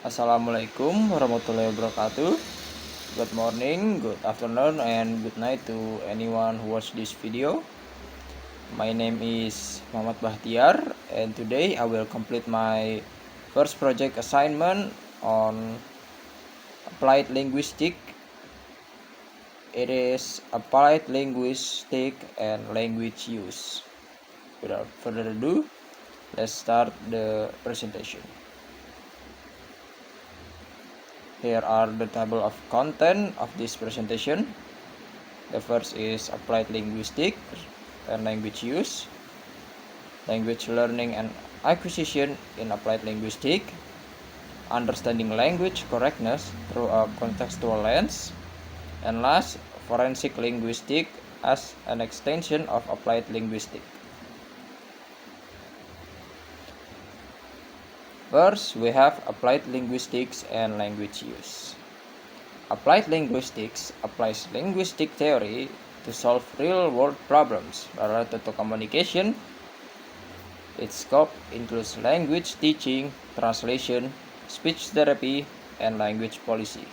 Assalamualaikum warahmatullahi wabarakatuh. Good morning, good afternoon, and good night to anyone who watch this video. My name is Muhammad Bahtiar, and today I will complete my first project assignment on applied linguistics. It is applied linguistics and language use. Without further ado, let's start the presentation. Here are the table of content of this presentation. The first is applied linguistics and language use, language learning and acquisition in applied linguistics, understanding language correctness through a contextual lens, and last, forensic linguistics as an extension of applied linguistics. First, we have applied linguistics and language use. Applied linguistics applies linguistic theory to solve real-world problems related to communication. Its scope includes language teaching, translation, speech therapy, and language policy.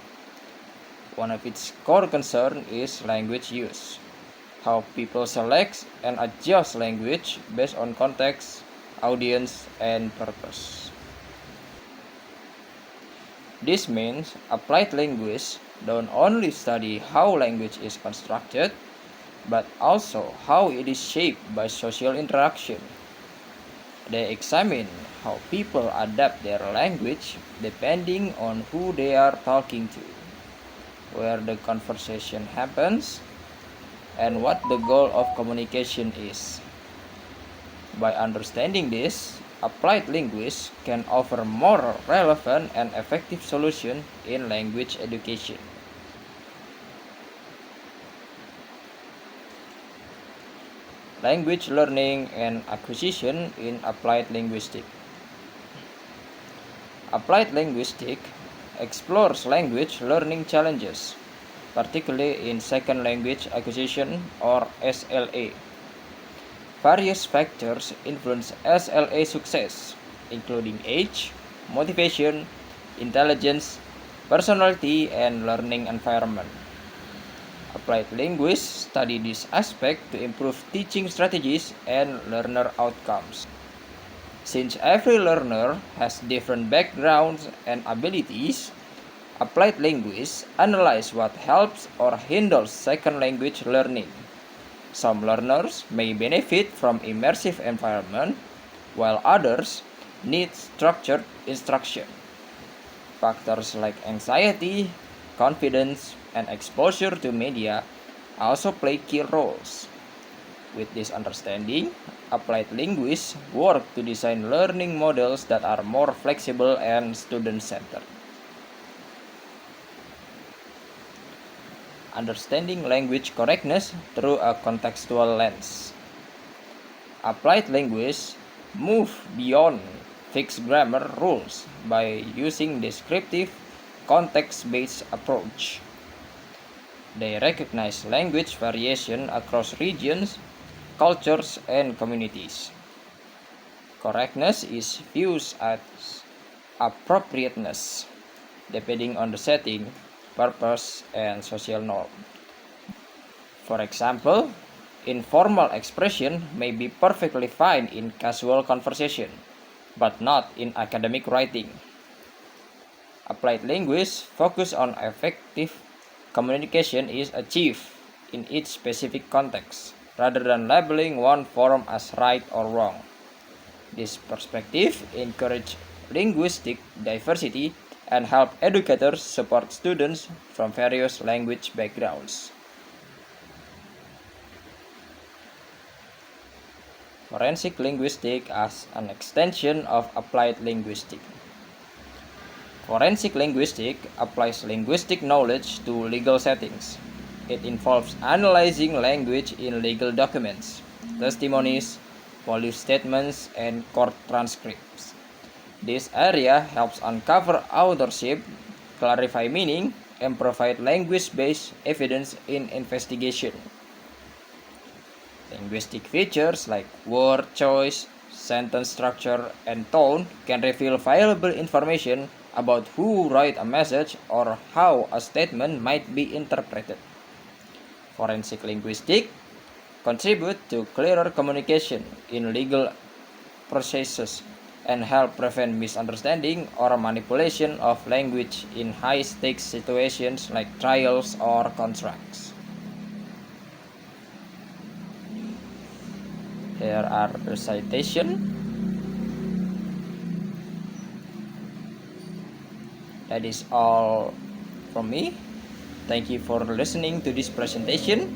One of its core concerns is language use, how people select and adjust language based on context, audience, and purpose. This means applied linguists don't only study how language is constructed, but also how it is shaped by social interaction. They examine how people adapt their language depending on who they are talking to, where the conversation happens, and what the goal of communication is. By understanding this, applied linguists can offer more relevant and effective solutions in language education. Language learning and acquisition in applied linguistics. Applied linguistics explores language learning challenges, particularly in second language acquisition or SLA. Various factors influence SLA success, including age, motivation, intelligence, personality, and learning environment. Applied linguists study this aspect to improve teaching strategies and learner outcomes. Since every learner has different backgrounds and abilities, applied linguists analyze what helps or hinders second language learning. Some learners may benefit from immersive environment, while others need structured instruction. Factors like anxiety, confidence, and exposure to media also play key roles. With this understanding, applied linguists work to design learning models that are more flexible and student-centered. Understanding language correctness through a contextual lens. Applied linguists move beyond fixed grammar rules by using descriptive, context-based approach. They recognize language variation across regions, cultures, and communities. Correctness is viewed as appropriateness, depending on the setting, purpose, and social norm. For example, informal expression may be perfectly fine in casual conversation, but not in academic writing. Applied linguists focus on effective communication is achieved in each specific context, rather than labeling one form as right or wrong. This perspective encourages linguistic diversity and help educators support students from various language backgrounds. Forensic linguistics as an extension of applied linguistics. Forensic linguistics applies linguistic knowledge to legal settings. It involves analyzing language in legal documents, testimonies, police statements, and court transcripts. This area helps uncover authorship, clarify meaning, and provide language-based evidence in investigation. Linguistic features like word choice, sentence structure, and tone can reveal valuable information about who wrote a message or how a statement might be interpreted. Forensic linguistics contribute to clearer communication in legal processes and help prevent misunderstanding or manipulation of language in high-stakes situations like trials or contracts. Here are the citation. That is all from me. Thank you for listening to this presentation.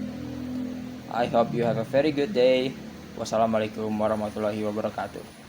I hope you have a very good day. Wassalamualaikum warahmatullahi wabarakatuh.